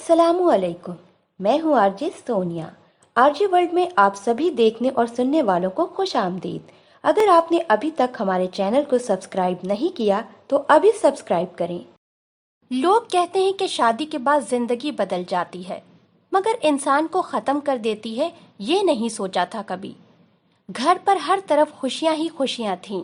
अस्सलामु अलैकुम। मैं हूँ आरजे सोनिया। आरजे वर्ल्ड में आप सभी देखने और सुनने वालों को खुश आमदीद। अगर आपने अभी तक हमारे चैनल को सब्सक्राइब नहीं किया तो अभी सब्सक्राइब करें। लोग कहते हैं कि शादी के बाद जिंदगी बदल जाती है, मगर इंसान को खत्म कर देती है, ये नहीं सोचा था कभी। घर पर हर तरफ खुशियां ही खुशियां थीं।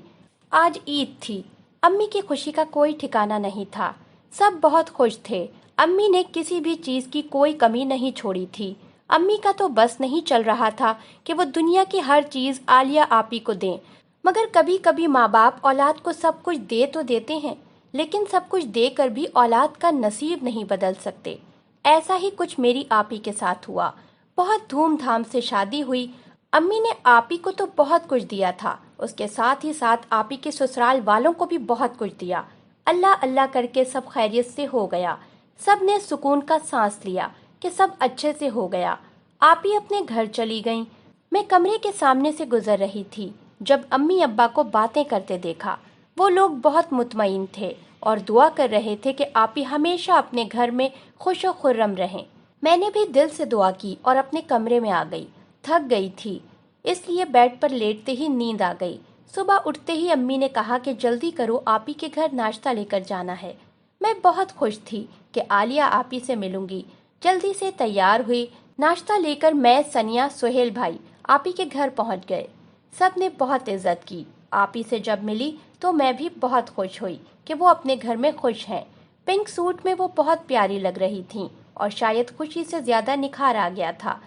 आज ईद थी। अम्मी की खुशी का कोई ठिकाना नहीं था। सब बहुत खुश थे। अम्मी ने किसी भी चीज की कोई कमी नहीं छोड़ी थी। अम्मी का तो बस नहीं चल रहा था कि वो दुनिया की हर चीज आलिया आपी को दें। मगर कभी कभी माँ बाप औलाद को सब कुछ दे तो देते हैं, लेकिन सब कुछ देकर भी औलाद का नसीब नहीं बदल सकते। ऐसा ही कुछ मेरी आपी के साथ हुआ। बहुत धूमधाम से शादी हुई। अम्मी ने आपी को तो बहुत कुछ दिया था, उसके साथ ही साथ आपी के ससुराल वालों को भी बहुत कुछ दिया। अल्लाह अल्लाह करके सब खैरियत से हो गया। सब ने सुकून का सांस लिया कि सब अच्छे से हो गया। आपी अपने घर चली गईं। मैं कमरे के सामने से गुजर रही थी जब अम्मी अब्बा को बातें करते देखा। वो लोग बहुत मुतमईन थे और दुआ कर रहे थे कि आपी हमेशा अपने घर में खुश और खुर्रम रहें। मैंने भी दिल से दुआ की और अपने कमरे में आ गई। थक गई थी, इसलिए बेड पर लेटते ही नींद आ गई। सुबह उठते ही अम्मी ने कहा कि जल्दी करो, आपी के घर नाश्ता लेकर जाना है। मैं बहुत खुश थी कि आलिया आपी से मिलूंगी। जल्दी से तैयार हुई। नाश्ता लेकर मैं, सनिया, सुहेल भाई आपी के घर पहुंच गए। सब ने बहुत इज्जत की। आपी से जब मिली तो मैं भी बहुत खुश हुई कि वो अपने घर में खुश हैं। पिंक सूट में वो बहुत प्यारी लग रही थीं और शायद खुशी से ज्यादा निखार आ गया था।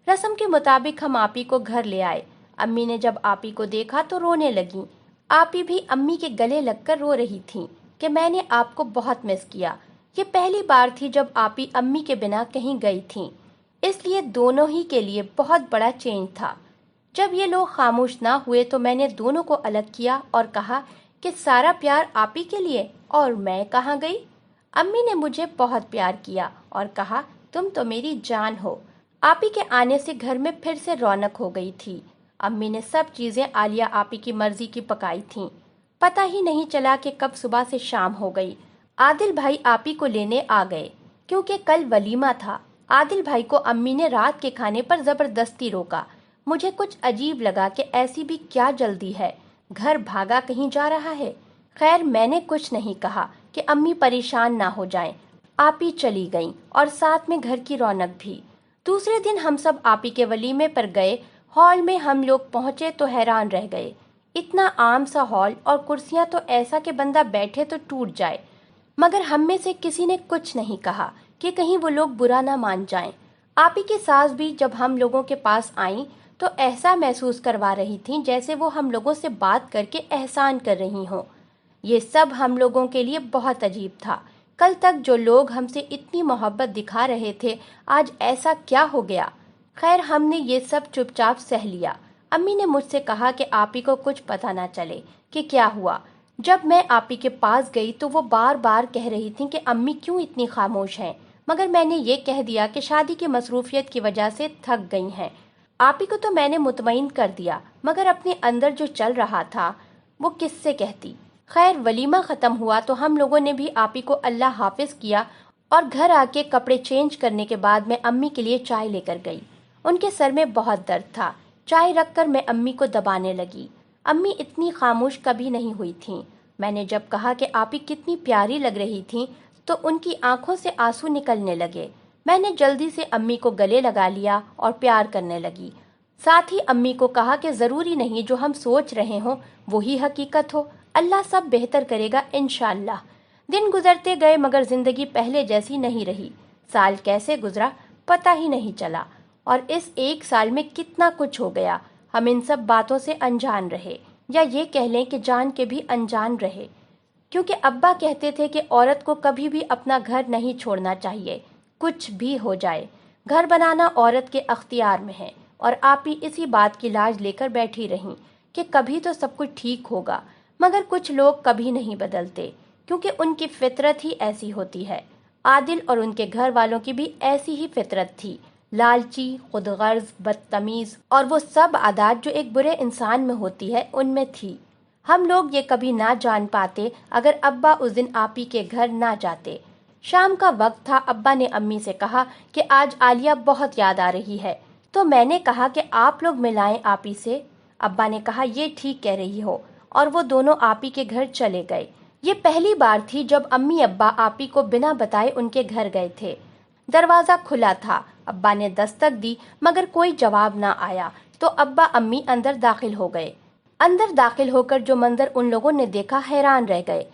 रस्म के मुताबिक हम आपी को घर ले आए। अम्मी ने जब आपी को देखा तो रोने लगी। आपी भी अम्मी के गले लगकर रो रही थीं कि मैंने आपको बहुत मिस किया। ये पहली बार थी जब आपी अम्मी के बिना कहीं गई थीं, इसलिए दोनों ही के लिए बहुत बड़ा चेंज था। जब ये लोग खामोश ना हुए तो मैंने दोनों को अलग किया और कहा कि सारा प्यार आपी के लिए और मैं कहाँ गई। अम्मी ने मुझे बहुत प्यार किया और कहा, तुम तो मेरी जान हो। आपी के आने से घर में फिर से रौनक हो गई थी। अम्मी ने सब चीजें आलिया आपी की मर्जी की पकाई थीं। पता ही नहीं चला कि कब सुबह से शाम हो गई। आदिल भाई आपी को लेने आ गए क्योंकि कल वलीमा था। आदिल भाई को अम्मी ने रात के खाने पर जबरदस्ती रोका। मुझे कुछ अजीब लगा कि ऐसी भी क्या जल्दी है, घर भागा कहीं जा रहा है। खैर मैंने कुछ नहीं कहा कि अम्मी परेशान ना हो जाएं। आपी चली गईं और साथ में घर की रौनक भी। दूसरे दिन हम सब आपी के वलीमे पर गए। हॉल में हम लोग पहुंचे तो हैरान रह गए। इतना आम सा हॉल और कुर्सियां तो ऐसा कि बंदा बैठे तो टूट जाए। मगर हम में से किसी ने कुछ नहीं कहा कि कहीं वो लोग बुरा ना मान जाएं। आपी की सास भी जब हम लोगों के पास आईं तो ऐसा महसूस करवा रही थीं जैसे वो हम लोगों से बात करके एहसान कर रही हों। ये सब हम लोगों के लिए बहुत अजीब था। कल तक जो लोग हमसे इतनी मोहब्बत दिखा रहे थे, आज ऐसा क्या हो गया। खैर हमने ये सब चुपचाप सह लिया। अम्मी ने मुझसे कहा कि आपी को कुछ पता ना चले कि क्या हुआ। जब मैं आपी के पास गई तो वो बार बार कह रही थी कि अम्मी क्यों इतनी खामोश हैं, मगर मैंने ये कह दिया कि शादी की मसरूफियत की वजह से थक गई हैं। आपी को तो मैंने मुतमईन कर दिया, मगर अपने अंदर जो चल रहा था वो किससे कहती। खैर वलीमा खत्म हुआ तो हम लोगों ने भी आपी को अल्लाह हाफिज किया और घर आके कपड़े चेंज करने के बाद मैं अम्मी के लिए चाय लेकर गई। उनके सर में बहुत दर्द था। चाय रखकर मैं अम्मी को दबाने लगी। अम्मी इतनी खामोश कभी नहीं हुई थीं। मैंने जब कहा कि आपी कितनी प्यारी लग रही थीं तो उनकी आंखों से आंसू निकलने लगे। मैंने जल्दी से अम्मी को गले लगा लिया और प्यार करने लगी। साथ ही अम्मी को कहा कि जरूरी नहीं जो हम सोच रहे हों वही हकीकत हो। अल्लाह सब बेहतर करेगा इंशाअल्लाह। दिन गुजरते गए मगर जिंदगी पहले जैसी नहीं रही। साल कैसे गुजरा पता ही नहीं चला और इस एक साल में कितना कुछ हो गया। हम इन सब बातों से अनजान रहे, या ये कह लें कि जान के भी अनजान रहे, क्योंकि अब्बा कहते थे कि औरत को कभी भी अपना घर नहीं छोड़ना चाहिए, कुछ भी हो जाए। घर बनाना औरत के अख्तियार में है और आप ही इसी बात की लाज लेकर बैठी रहीं कि कभी तो सब कुछ ठीक होगा। मगर कुछ लोग कभी नहीं बदलते क्योंकि उनकी फितरत ही ऐसी होती है। आदिल और उनके घर वालों की भी ऐसी ही फितरत थी, लालची, खुदगर्ज, बदतमीज और वो सब आदत जो एक बुरे इंसान में होती है उनमें थी। हम लोग ये कभी ना जान पाते अगर अब्बा उस दिन आपी के घर ना जाते। شام کا وقت تھا۔ ابا نے امی سے کہا کہ آج عالیہ بہت یاد آ رہی ہے، تو میں نے کہا کہ آپ لوگ ملائیں آپی سے۔ ابا نے کہا یہ ٹھیک کہہ رہی ہو، اور وہ دونوں آپی کے گھر چلے گئے۔ یہ پہلی بار تھی جب امی ابا آپی کو بنا بتائے ان کے گھر گئے تھے۔ دروازہ کھلا تھا۔ ابا نے دستک دی مگر کوئی جواب نہ آیا، تو ابا امی اندر داخل ہو گئے۔ اندر داخل ہو کر جو منظر ان لوگوں نے دیکھا حیران رہ گئے۔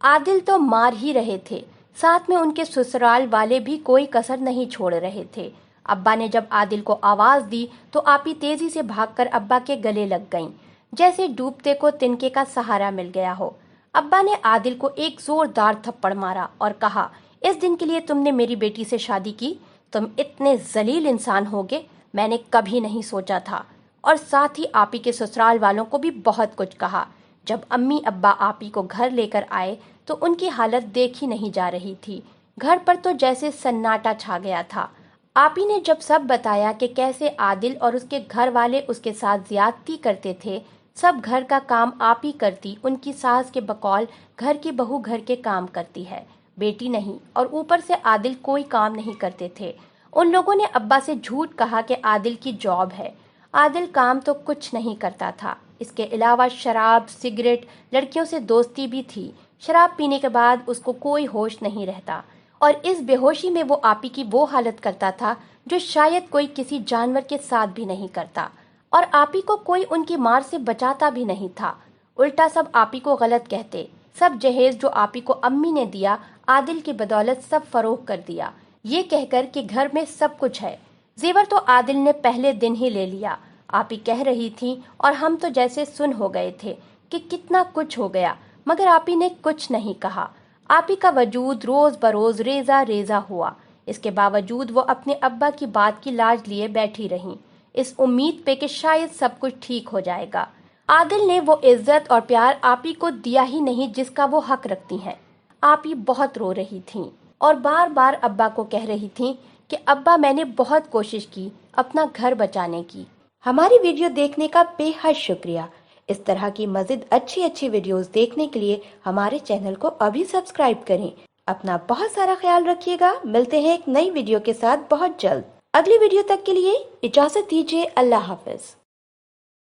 عادل تو مار ہی رہے تھے، ساتھ میں ان کے سسرال والے بھی کوئی کسر نہیں چھوڑ رہے تھے۔ ابا نے جب عادل کو آواز دی تو آپی تیزی سے بھاگ کر ابا کے گلے لگ گئیں، جیسے ڈوبتے کو تنکے کا سہارا مل گیا ہو۔ ابا نے عادل کو ایک زوردار تھپڑ مارا اور کہا، اس دن کے لیے تم نے میری بیٹی سے شادی کی؟ تم اتنے ذلیل انسان ہوگے، میں نے کبھی نہیں سوچا تھا۔ اور ساتھ ہی آپی کے سسرال والوں کو بھی بہت کچھ کہا۔ جب امی ابا آپی کو گھر لے کر آئے تو ان کی حالت دیکھی نہیں جا رہی تھی۔ گھر پر تو جیسے سناٹا چھا گیا تھا۔ آپی نے جب سب بتایا کہ کیسے عادل اور اس کے گھر والے اس کے ساتھ زیادتی کرتے تھے، سب گھر کا کام آپ ہی کرتی، ان کی ساس کے بقول گھر کی بہو گھر کے کام کرتی ہے، بیٹی نہیں، اور اوپر سے عادل کوئی کام نہیں کرتے تھے۔ ان لوگوں نے ابا سے جھوٹ کہا کہ عادل کی جاب ہے۔ عادل کام تو کچھ نہیں کرتا تھا، اس کے علاوہ شراب، سگریٹ، لڑکیوں سے دوستی بھی تھی۔ شراب پینے کے بعد اس کو کوئی ہوش نہیں رہتا، اور اس بے ہوشی میں وہ آپی کی وہ حالت کرتا تھا جو شاید کوئی کسی جانور کے ساتھ بھی نہیں کرتا، اور آپی کو کوئی ان کی مار سے بچاتا بھی نہیں تھا۔ الٹا سب آپی کو غلط کہتے۔ سب جہیز جو آپی کو امی نے دیا، عادل کی بدولت سب فروخت کر دیا، یہ کہہ کر کہ گھر میں سب کچھ ہے۔ زیور تو عادل نے پہلے دن ہی لے لیا۔ آپی کہہ رہی تھیں اور ہم تو جیسے سن ہو گئے تھے کہ کتنا کچھ ہو گیا، مگر آپی نے کچھ نہیں کہا۔ آپی کا وجود روز بروز ریزہ ریزہ ہوا۔ اس کے باوجود وہ اپنے ابا کی بات کی لاج لیے بیٹھی رہیں، اس امید پہ کہ شاید سب کچھ ٹھیک ہو جائے گا۔ عادل نے وہ عزت اور پیار آپی کو دیا ہی نہیں جس کا وہ حق رکھتی ہیں۔ آپی بہت رو رہی تھیں اور بار بار ابا کو کہہ رہی تھیں کہ ابا میں نے بہت کوشش کی اپنا گھر بچانے کی۔ ہماری ویڈیو دیکھنے کا بے حد شکریہ۔ اس طرح کی مزید اچھی ویڈیوز دیکھنے کے لیے ہمارے چینل کو ابھی سبسکرائب کریں۔ اپنا بہت سارا خیال رکھیے گا۔ ملتے ہیں ایک نئی ویڈیو کے ساتھ بہت جلد۔ اگلی ویڈیو تک کے لیے اجازت دیجیے۔ اللہ حافظ۔